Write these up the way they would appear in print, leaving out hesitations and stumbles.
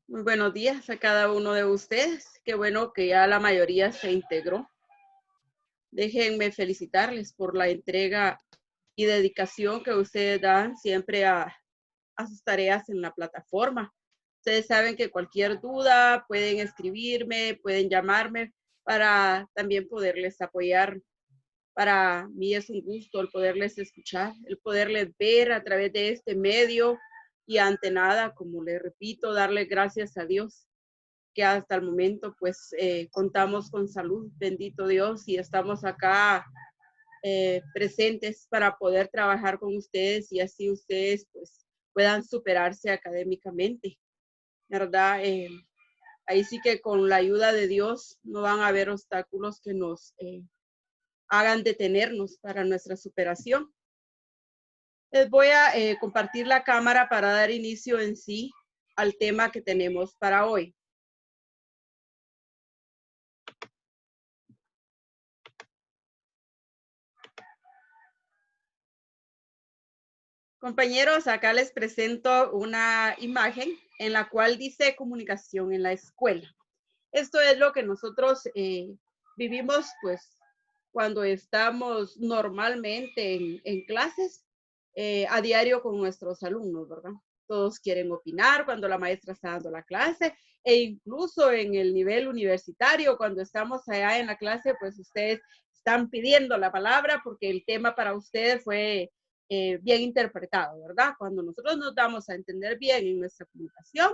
Muy buenos días a cada uno de ustedes. Qué bueno que ya la mayoría se integró. Déjenme felicitarles por la entrega y dedicación que ustedes dan siempre a sus tareas en la plataforma. Ustedes saben que cualquier duda pueden escribirme, pueden llamarme para también poderles apoyar. Para mí es un gusto el poderles escuchar, el poderles ver a través de este medio y ante nada, como les repito, darle gracias a Dios que hasta el momento pues contamos con salud, bendito Dios, y estamos acá presentes para poder trabajar con ustedes y así ustedes pues puedan superarse académicamente, ¿verdad? Ahí sí que con la ayuda de Dios no van a haber obstáculos que nos hagan detenernos para nuestra superación. Les voy a compartir la cámara para dar inicio en sí al tema que tenemos para hoy. Compañeros, acá les presento una imagen en la cual dice comunicación en la escuela. Esto es lo que nosotros vivimos pues cuando estamos normalmente en clases a diario con nuestros alumnos, ¿verdad? Todos quieren opinar cuando la maestra está dando la clase e incluso en el nivel universitario, cuando estamos allá en la clase, pues ustedes están pidiendo la palabra porque el tema para ustedes fue bien interpretado, ¿verdad? Cuando nosotros nos damos a entender bien en nuestra comunicación,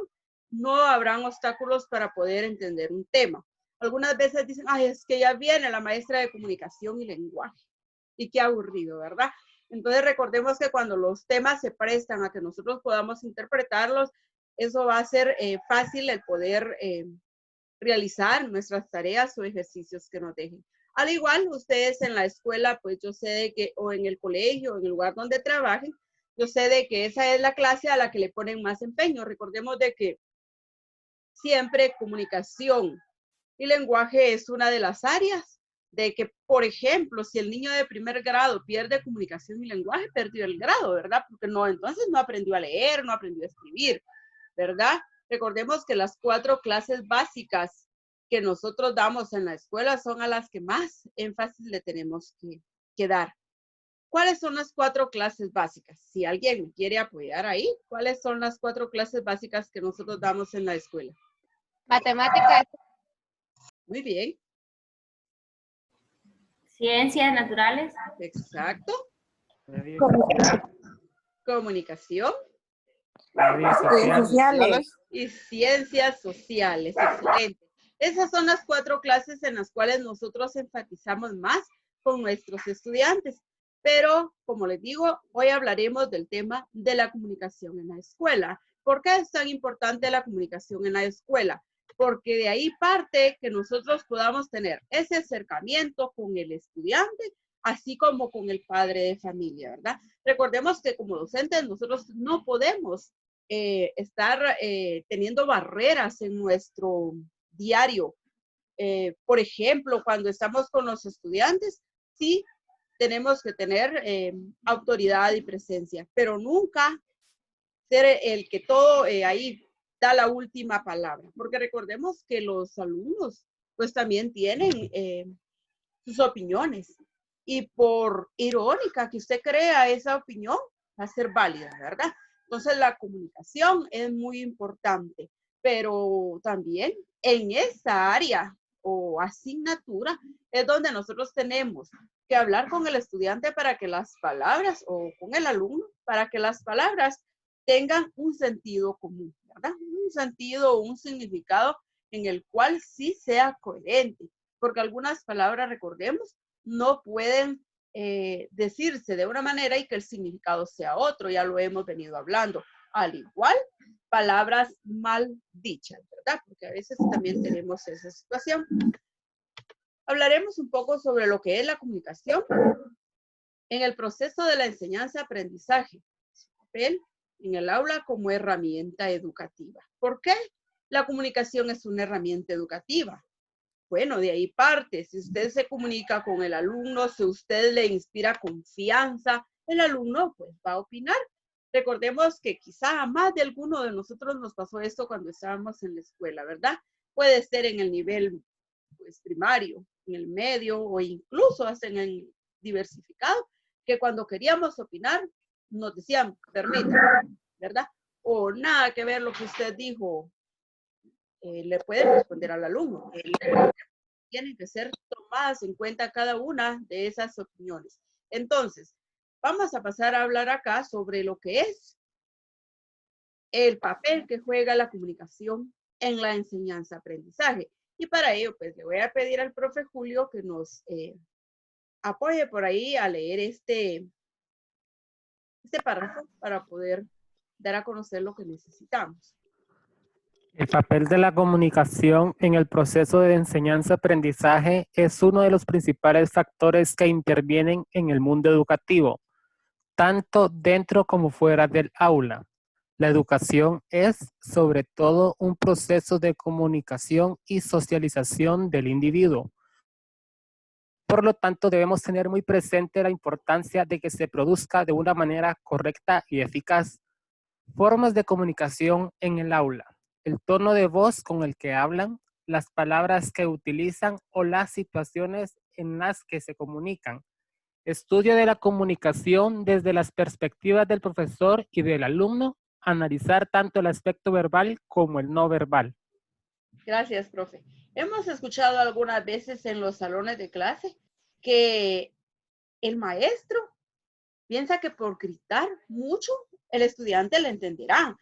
no habrán obstáculos para poder entender un tema. Algunas veces dicen, ay, es que ya viene la maestra de comunicación y lenguaje. Y qué aburrido, ¿verdad? Entonces recordemos que cuando los temas se prestan a que nosotros podamos interpretarlos, eso va a ser fácil el poder realizar nuestras tareas o ejercicios que nos dejen. Al igual, ustedes en la escuela, pues yo sé de que, o en el colegio, en el lugar donde trabajen, yo sé de que esa es la clase a la que le ponen más empeño. Recordemos de que siempre comunicación y lenguaje es una de las áreas de que, por ejemplo, si el niño de primer grado pierde comunicación y lenguaje, perdió el grado, ¿verdad? Porque no, entonces no aprendió a leer, no aprendió a escribir, ¿verdad? Recordemos que las 4 clases básicas que nosotros damos en la escuela son a las que más énfasis le tenemos que dar. ¿Cuáles son las 4 clases básicas? Si alguien me quiere apoyar ahí, ¿cuáles son las 4 clases básicas que nosotros damos en la escuela? Matemáticas, Muy bien, ciencias naturales, exacto. Comunicación Comunicación sociales. y ciencias sociales. Excelente. Esas son las 4 clases en las cuales nosotros enfatizamos más con nuestros estudiantes. Pero, como les digo, hoy hablaremos del tema de la comunicación en la escuela. ¿Por qué es tan importante la comunicación en la escuela? Porque de ahí parte que nosotros podamos tener ese acercamiento con el estudiante, así como con el padre de familia, ¿verdad? Recordemos que como docentes nosotros no podemos estar teniendo barreras en nuestro diario. Por ejemplo, cuando estamos con los estudiantes, sí tenemos que tener autoridad y presencia, pero nunca ser el que todo ahí da la última palabra, porque recordemos que los alumnos pues también tienen sus opiniones y por irónica que usted crea esa opinión va a ser válida, ¿verdad? Entonces la comunicación es muy importante, pero también en esa área o asignatura es donde nosotros tenemos que hablar con el estudiante para que las palabras o con el alumno para que las palabras tengan un sentido común, ¿verdad? Un sentido o un significado en el cual sí sea coherente, porque algunas palabras, recordemos, no pueden decirse de una manera y que el significado sea otro, ya lo hemos venido hablando. Al igual, palabras mal dichas, ¿verdad? Porque a veces también tenemos esa situación. Hablaremos un poco sobre lo que es la comunicación en el proceso de la enseñanza-aprendizaje, su papel en el aula como herramienta educativa. ¿Por qué la comunicación es una herramienta educativa? Bueno, de ahí parte. Si usted se comunica con el alumno, si usted le inspira confianza, el alumno pues va a opinar. Recordemos que quizá a más de alguno de nosotros nos pasó esto cuando estábamos en la escuela, ¿verdad? Puede ser en el nivel pues, primario, en el medio o incluso hasta en el diversificado, que cuando queríamos opinar nos decían, permítame, ¿verdad? O nada que ver lo que usted dijo, le pueden responder al alumno. Tienen que ser tomadas en cuenta cada una de esas opiniones. Entonces, vamos a pasar a hablar acá sobre lo que es el papel que juega la comunicación en la enseñanza-aprendizaje. Y para ello, pues le voy a pedir al profe Julio que nos apoye por ahí a leer este párrafo para poder dar a conocer lo que necesitamos. El papel de la comunicación en el proceso de enseñanza-aprendizaje es uno de los principales factores que intervienen en el mundo educativo, tanto dentro como fuera del aula. La educación es, sobre todo, un proceso de comunicación y socialización del individuo. Por lo tanto, debemos tener muy presente la importancia de que se produzca de una manera correcta y eficaz. Formas de comunicación en el aula. El tono de voz con el que hablan, las palabras que utilizan o las situaciones en las que se comunican. Estudio de la comunicación desde las perspectivas del profesor y del alumno. Analizar tanto el aspecto verbal como el no verbal. Gracias, profe. Hemos escuchado algunas veces en los salones de clase que el maestro piensa que por gritar mucho el estudiante le entenderá,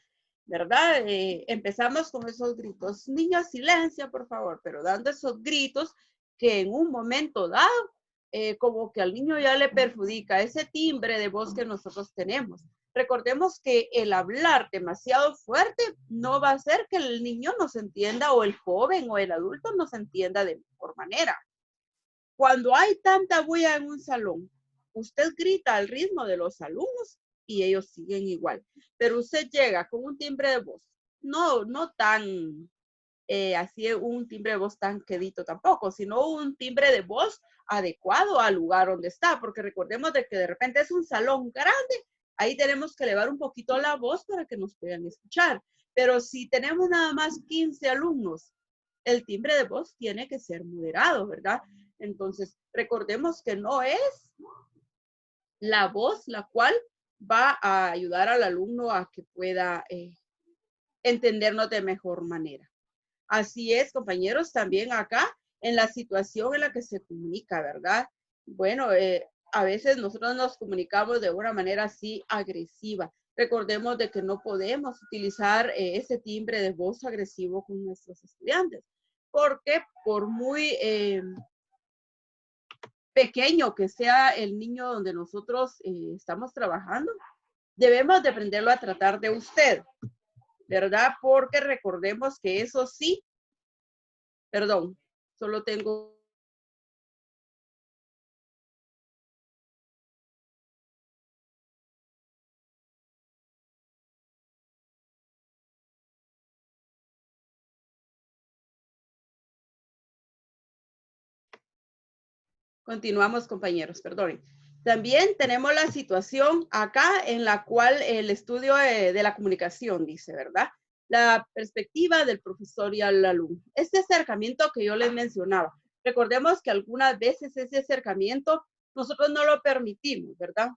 ¿verdad? Empezamos con esos gritos, niños, silencio, por favor, pero dando esos gritos que en un momento dado, como que al niño ya le perjudica ese timbre de voz que nosotros tenemos. Recordemos que el hablar demasiado fuerte no va a hacer que el niño nos entienda o el joven o el adulto nos entienda de mejor manera. Cuando hay tanta bulla en un salón, usted grita al ritmo de los alumnos y ellos siguen igual. Pero usted llega con un timbre de voz, no tan así un timbre de voz tan quedito tampoco, sino un timbre de voz adecuado al lugar donde está, porque recordemos de que de repente es un salón grande, ahí tenemos que elevar un poquito la voz para que nos puedan escuchar. Pero si tenemos nada más 15 alumnos, el timbre de voz tiene que ser moderado, ¿verdad? Entonces, recordemos que no es la voz la cual va a ayudar al alumno a que pueda entendernos de mejor manera. Así es, compañeros, también acá en la situación en la que se comunica, ¿verdad? Bueno, a veces nosotros nos comunicamos de una manera así agresiva. Recordemos de que no podemos utilizar ese timbre de voz agresivo con nuestros estudiantes, porque por muy pequeño que sea el niño donde nosotros estamos trabajando, debemos de aprenderlo a tratar de usted, ¿verdad? Porque recordemos que eso sí, perdón, solo tengo... Continuamos, compañeros, perdonen. También tenemos la situación acá en la cual el estudio de la comunicación dice, ¿verdad? La perspectiva del profesor y al alumno. Este acercamiento que yo les mencionaba. Recordemos que algunas veces ese acercamiento nosotros no lo permitimos, ¿verdad?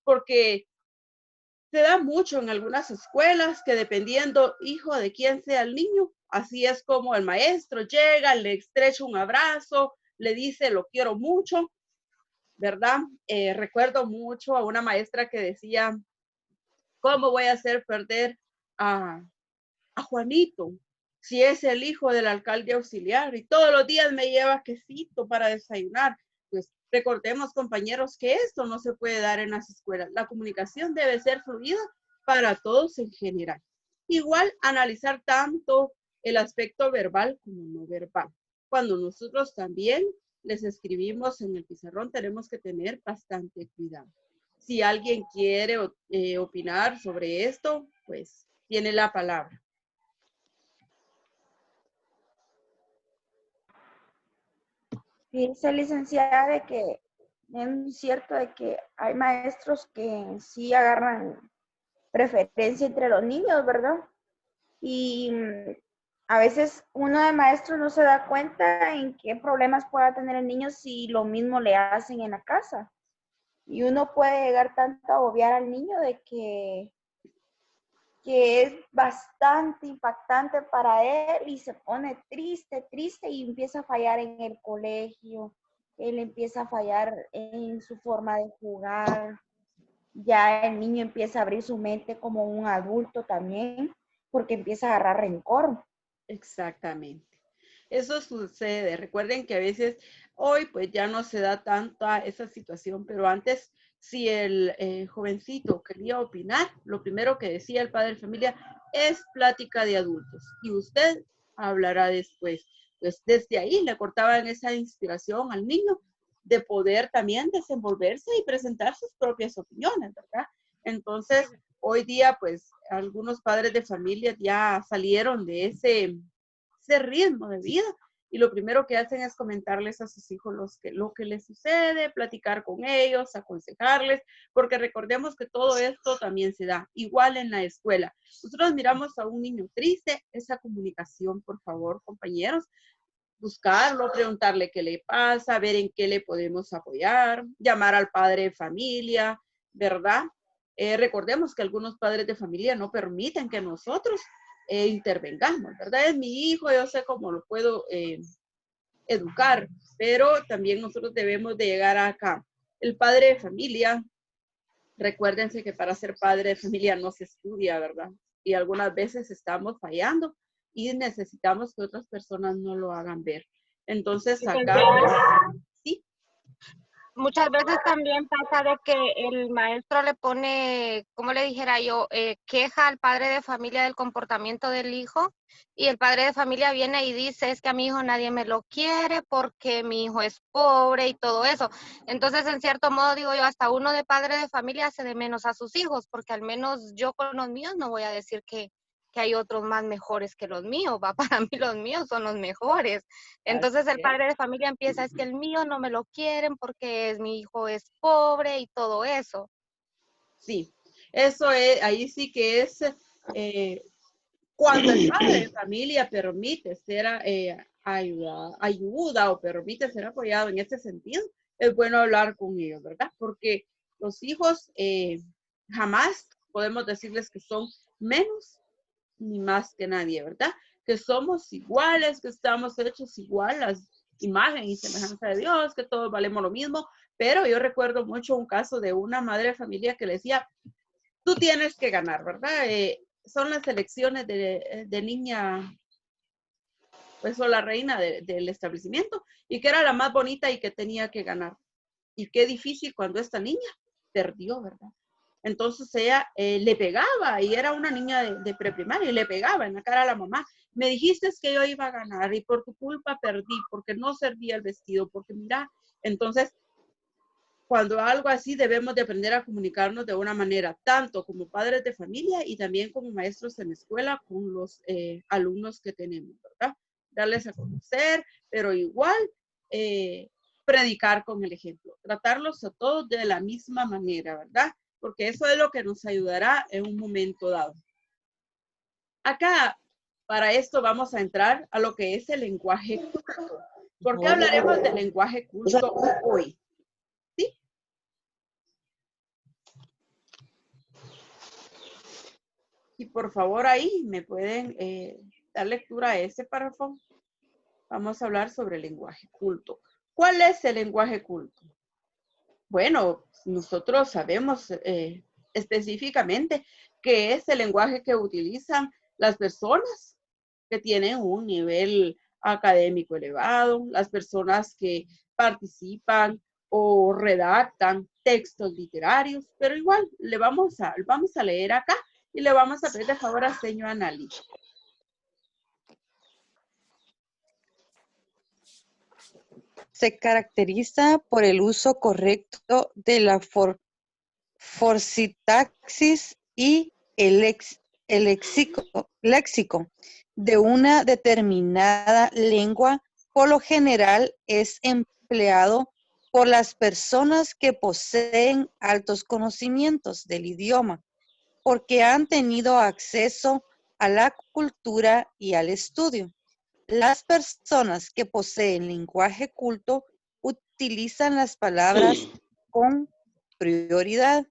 Porque se da mucho en algunas escuelas que dependiendo, hijo, de quién sea el niño, así es como el maestro llega, le estrecha un abrazo, le dice, lo quiero mucho, ¿verdad? Recuerdo mucho a una maestra que decía, ¿cómo voy a hacer perder a, a Juanito si es el hijo del alcalde auxiliar y todos los días me lleva quesito para desayunar? Pues recordemos, compañeros, que esto no se puede dar en las escuelas. La comunicación debe ser fluida para todos en general. Igual, analizar tanto el aspecto verbal como no verbal. Cuando nosotros también les escribimos en el pizarrón, tenemos que tener bastante cuidado. Si alguien quiere opinar sobre esto, pues tiene la palabra. Dice licenciada de que es cierto de que hay maestros que sí agarran preferencia entre los niños, ¿verdad? Y a veces uno de maestro no se da cuenta en qué problemas pueda tener el niño si lo mismo le hacen en la casa. Y uno puede llegar tanto a obviar al niño de que es bastante impactante para él y se pone triste y empieza a fallar en el colegio, él empieza a fallar en su forma de jugar, ya el niño empieza a abrir su mente como un adulto también, porque empieza a agarrar rencor. Exactamente. Eso sucede. Recuerden que a veces hoy pues ya no se da tanta esa situación, pero antes si el jovencito quería opinar, lo primero que decía el padre de familia es plática de adultos y usted hablará después. Pues desde ahí le cortaban esa inspiración al niño de poder también desenvolverse y presentar sus propias opiniones, ¿verdad? Entonces, hoy día pues algunos padres de familia ya salieron de ese ritmo de vida y lo primero que hacen es comentarles a sus hijos lo que les sucede, platicar con ellos, aconsejarles, porque recordemos que todo esto también se da igual en la escuela. Nosotros miramos a un niño triste, esa comunicación, por favor, compañeros, buscarlo, preguntarle qué le pasa, ver en qué le podemos apoyar, llamar al padre de familia, ¿verdad? Recordemos que algunos padres de familia no permiten que nosotros intervengamos, ¿verdad? Es mi hijo, yo sé cómo lo puedo educar, pero también nosotros debemos de llegar acá. El padre de familia, recuérdense que para ser padre de familia no se estudia, ¿verdad? Y algunas veces estamos fallando y necesitamos que otras personas no lo hagan ver. Entonces acá, sí. Muchas veces también pasa de que el maestro le pone, como le dijera yo, queja al padre de familia del comportamiento del hijo y el padre de familia viene y dice, es que a mi hijo nadie me lo quiere porque mi hijo es pobre y todo eso. Entonces, en cierto modo, digo yo, hasta uno de padre de familia hace de menos a sus hijos, porque al menos yo con los míos no voy a decir que hay otros más mejores que los míos, ¿va? Para mí los míos son los mejores. Entonces el padre de familia empieza, es que el mío no me lo quieren porque mi hijo es pobre y todo eso. Sí, eso es, ahí sí que es cuando el padre de familia permite ser ayuda o permite ser apoyado en ese sentido, es bueno hablar con ellos, ¿verdad? Porque los hijos jamás podemos decirles que son menos ni más que nadie, ¿verdad? Que somos iguales, que estamos hechos igual, las imagen y semejanza de Dios, que todos valemos lo mismo, pero yo recuerdo mucho un caso de una madre de familia que le decía, tú tienes que ganar, ¿verdad? Son las elecciones de niña, pues, o la reina del establecimiento, y que era la más bonita y que tenía que ganar. Y qué difícil cuando esta niña perdió, ¿verdad? Entonces ella le pegaba y era una niña de preprimaria y le pegaba en la cara a la mamá. Me dijiste que yo iba a ganar y por tu culpa perdí, porque no servía el vestido, porque mira, entonces cuando algo así debemos de aprender a comunicarnos de una manera, tanto como padres de familia y también como maestros en la escuela con los alumnos que tenemos, ¿verdad? Darles a conocer, pero igual predicar con el ejemplo, tratarlos a todos de la misma manera, ¿verdad? Porque eso es lo que nos ayudará en un momento dado. Acá, para esto vamos a entrar a lo que es el lenguaje culto. ¿Por qué hablaremos del lenguaje culto hoy? ¿Sí? Y por favor ahí me pueden dar lectura a ese párrafo. Vamos a hablar sobre el lenguaje culto. ¿Cuál es el lenguaje culto? Bueno, nosotros sabemos específicamente que es el lenguaje que utilizan las personas que tienen un nivel académico elevado, las personas que participan o redactan textos literarios, pero igual vamos a leer acá y le vamos a pedir de favor a señor Anali. Se caracteriza por el uso correcto de la sintaxis y el léxico de una determinada lengua. Por lo general es empleado por las personas que poseen altos conocimientos del idioma porque han tenido acceso a la cultura y al estudio. Las personas que poseen lenguaje culto utilizan las palabras con prioridad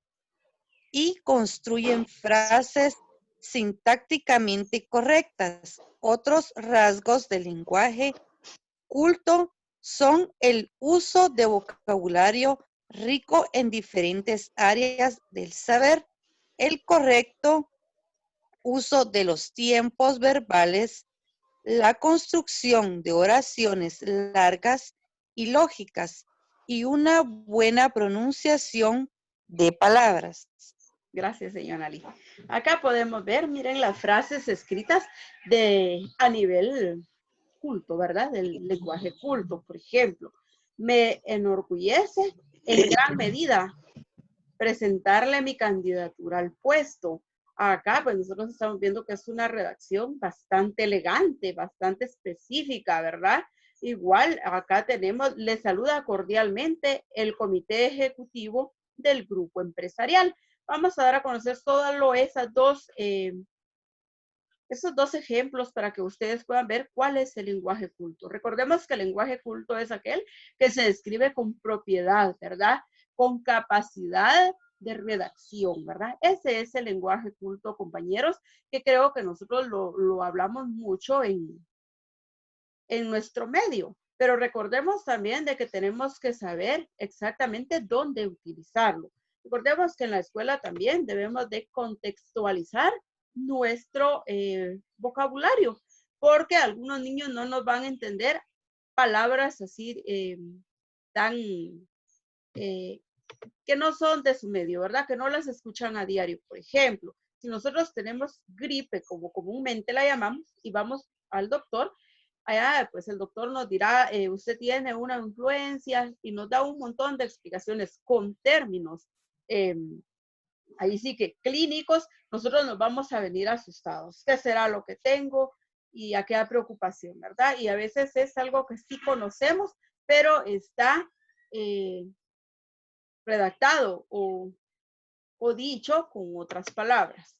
y construyen frases sintácticamente correctas. Otros rasgos del lenguaje culto son el uso de vocabulario rico en diferentes áreas del saber, el correcto uso de los tiempos verbales, la construcción de oraciones largas y lógicas y una buena pronunciación de palabras. Gracias, señora Ali. Acá podemos ver, miren las frases escritas a nivel culto, ¿verdad? Del lenguaje culto, por ejemplo. Me enorgullece en gran medida presentarle mi candidatura al puesto. Acá, pues nosotros estamos viendo que es una redacción bastante elegante, bastante específica, ¿verdad? Igual, acá tenemos, le saluda cordialmente el comité ejecutivo del grupo empresarial. Vamos a dar a conocer solo esos dos ejemplos para que ustedes puedan ver cuál es el lenguaje culto. Recordemos que el lenguaje culto es aquel que se describe con propiedad, ¿verdad? Con capacidad de redacción, ¿verdad? Ese es el lenguaje culto, compañeros, que creo que nosotros lo hablamos mucho en nuestro medio. Pero recordemos también de que tenemos que saber exactamente dónde utilizarlo. Recordemos que en la escuela también debemos de contextualizar nuestro vocabulario, porque algunos niños no nos van a entender palabras así tan que no son de su medio, ¿verdad? Que no las escuchan a diario. Por ejemplo, si nosotros tenemos gripe, como comúnmente la llamamos, y vamos al doctor, allá pues el doctor nos dirá, usted tiene una influencia y nos da un montón de explicaciones con términos ahí sí que clínicos. Nosotros nos vamos a venir asustados. ¿Qué será lo que tengo? Y a qué preocupación, ¿verdad? Y a veces es algo que sí conocemos, pero está redactado o dicho con otras palabras.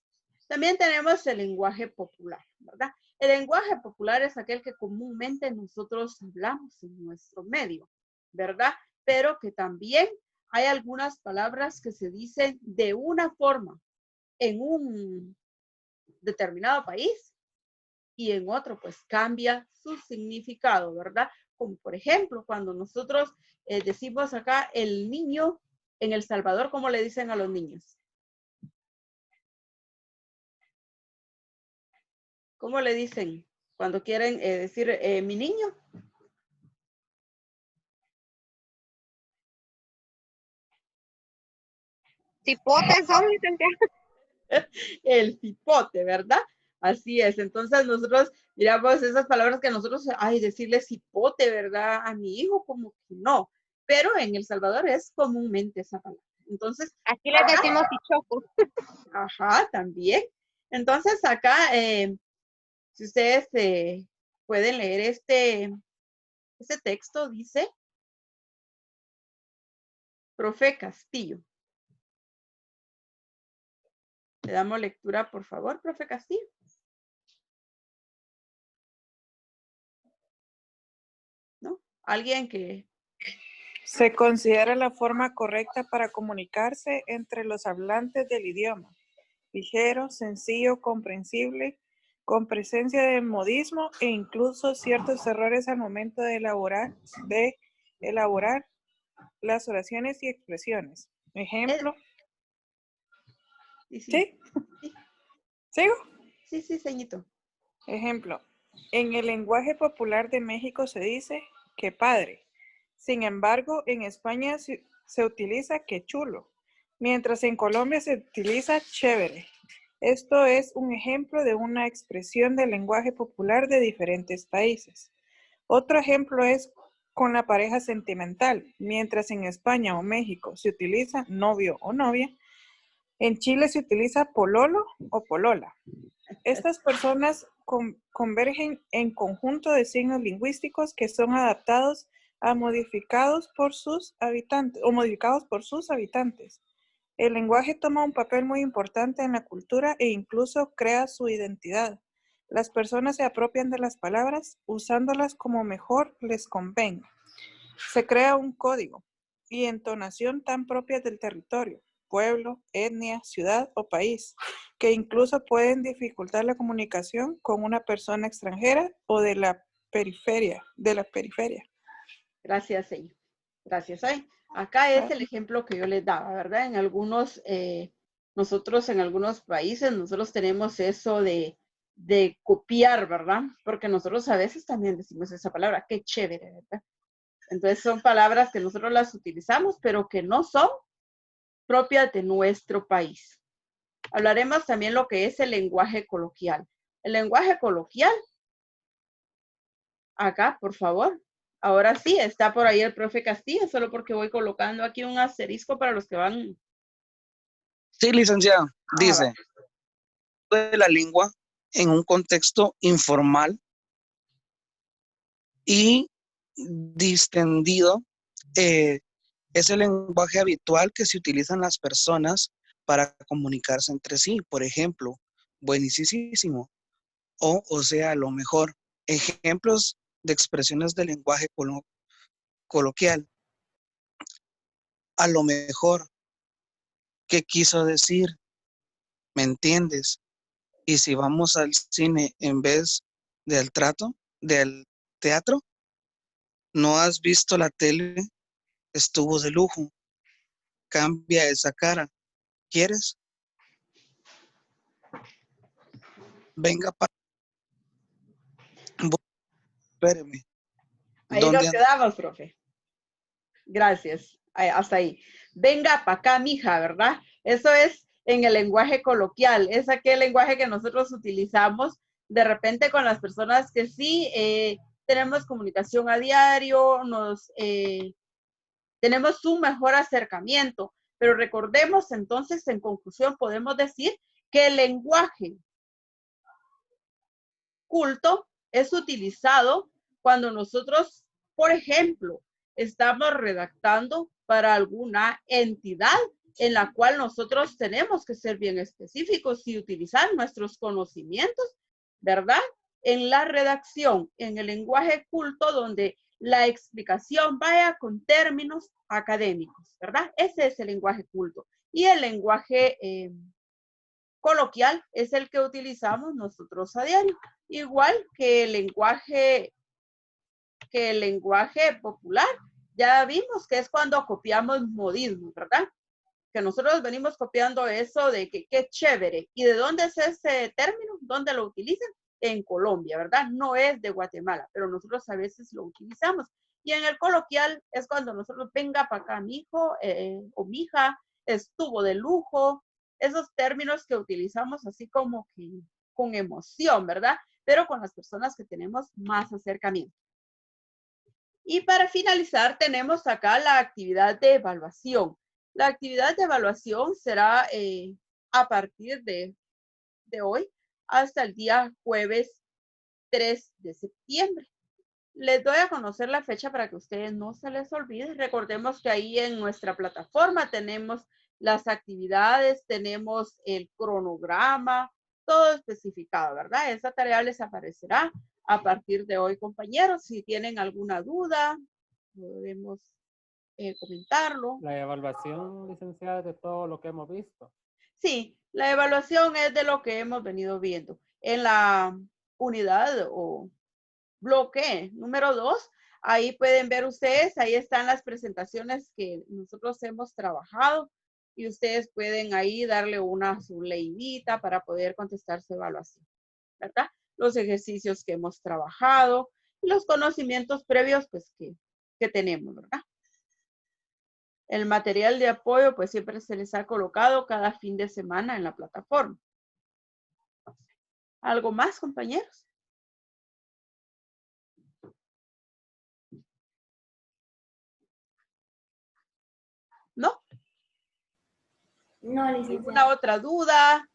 También tenemos el lenguaje popular, ¿verdad? El lenguaje popular es aquel que comúnmente nosotros hablamos en nuestro medio, ¿verdad? Pero que también hay algunas palabras que se dicen de una forma en un determinado país y en otro pues cambia su significado, ¿verdad? Como por ejemplo, cuando nosotros decimos acá el niño en El Salvador, ¿cómo le dicen a los niños? ¿Cómo le dicen cuando quieren decir mi niño? Cipotes son, El cipote, ¿verdad? Así es. Entonces nosotros miramos esas palabras que nosotros, ay, decirle cipote, ¿verdad? A mi hijo, como que no. Pero en El Salvador es comúnmente esa palabra. Entonces, aquí les decimos pichocos. ajá, también. Entonces acá, si ustedes pueden leer este texto, dice, profe Castillo. Le damos lectura, por favor, profe Castillo. ¿No? Alguien que... Se considera la forma correcta para comunicarse entre los hablantes del idioma. Ligero, sencillo, comprensible, con presencia de modismo e incluso ciertos errores al momento de elaborar las oraciones y expresiones. Ejemplo. Sí. ¿Sí? ¿Sigo? Sí, ceñito. Ejemplo. En el lenguaje popular de México se dice que padre. Sin embargo, en España se utiliza que chulo, mientras en Colombia se utiliza chévere. Esto es un ejemplo de una expresión del lenguaje popular de diferentes países. Otro ejemplo es con la pareja sentimental. Mientras en España o México se utiliza novio o novia, en Chile se utiliza pololo o polola. Estas personas convergen en conjunto de signos lingüísticos que son adaptados a modificados por sus habitantes. El lenguaje toma un papel muy importante en la cultura e incluso crea su identidad. Las personas se apropian de las palabras usándolas como mejor les convenga. Se crea un código y entonación tan propias del territorio, pueblo, etnia, ciudad o país, que incluso pueden dificultar la comunicación con una persona extranjera o de la periferia. Gracias, señor. Gracias. Acá es el ejemplo que yo les daba, ¿verdad? En algunos, nosotros en algunos países, nosotros tenemos eso de copiar, ¿verdad? Porque nosotros a veces también decimos esa palabra, qué chévere, ¿verdad? Entonces son palabras que nosotros las utilizamos, pero que no son propias de nuestro país. Hablaremos también lo que es el lenguaje coloquial. El lenguaje coloquial, acá, por favor. Ahora sí, está por ahí el profe Castillo, solo porque voy colocando aquí un asterisco para los que van. Sí, licenciado. Dice, de la lengua en un contexto informal y distendido, es el lenguaje habitual que se utilizan las personas para comunicarse entre sí. Por ejemplo, buenísimo o sea, lo mejor. Ejemplos de expresiones de lenguaje coloquial. A lo mejor, ¿qué quiso decir? ¿Me entiendes? Y si vamos al cine en vez del teatro, ¿no has visto la tele? Estuvo de lujo. Cambia esa cara. ¿Quieres? Venga, espéreme. Ahí nos quedamos, profe. Gracias. Hasta ahí. Venga para acá, mija, ¿verdad? Eso es en el lenguaje coloquial. Es aquel lenguaje que nosotros utilizamos de repente con las personas que sí tenemos comunicación a diario, tenemos un mejor acercamiento. Pero recordemos entonces, en conclusión, podemos decir que el lenguaje culto es utilizado cuando nosotros, por ejemplo, estamos redactando para alguna entidad en la cual nosotros tenemos que ser bien específicos y utilizar nuestros conocimientos, ¿verdad? En la redacción, en el lenguaje culto, donde la explicación vaya con términos académicos, ¿verdad? Ese es el lenguaje culto. Y el lenguaje coloquial es el que utilizamos nosotros a diario. Igual que el lenguaje popular, ya vimos que es cuando copiamos modismos, ¿verdad? Que nosotros venimos copiando eso de que qué chévere. ¿Y de dónde es ese término? ¿Dónde lo utilizan? En Colombia, ¿verdad? No es de Guatemala, pero nosotros a veces lo utilizamos. Y en el coloquial es cuando nosotros, venga para acá, mi hijo o mi hija, estuvo de lujo. Esos términos que utilizamos así como que con emoción, ¿verdad? Pero con las personas que tenemos más acercamiento. Y para finalizar, tenemos acá la actividad de evaluación. La actividad de evaluación será a partir de hoy hasta el día jueves 3 de septiembre. Les doy a conocer la fecha para que a ustedes no se les olvide. Recordemos que ahí en nuestra plataforma tenemos las actividades, tenemos el cronograma, todo especificado, ¿verdad? Esa tarea les aparecerá a partir de hoy, compañeros. Si tienen alguna duda, podemos comentarlo. La evaluación, licenciada, de todo lo que hemos visto. Sí, la evaluación es de lo que hemos venido viendo. En la unidad o bloque número 2, ahí pueden ver ustedes, ahí están las presentaciones que nosotros hemos trabajado y ustedes pueden ahí darle su leidita para poder contestar su evaluación, ¿verdad? Los ejercicios que hemos trabajado y los conocimientos previos pues que tenemos, ¿verdad? El material de apoyo pues siempre se les ha colocado cada fin de semana en la plataforma. ¿Algo más, compañeros? ¿No? No, licenciada. ¿Alguna otra duda?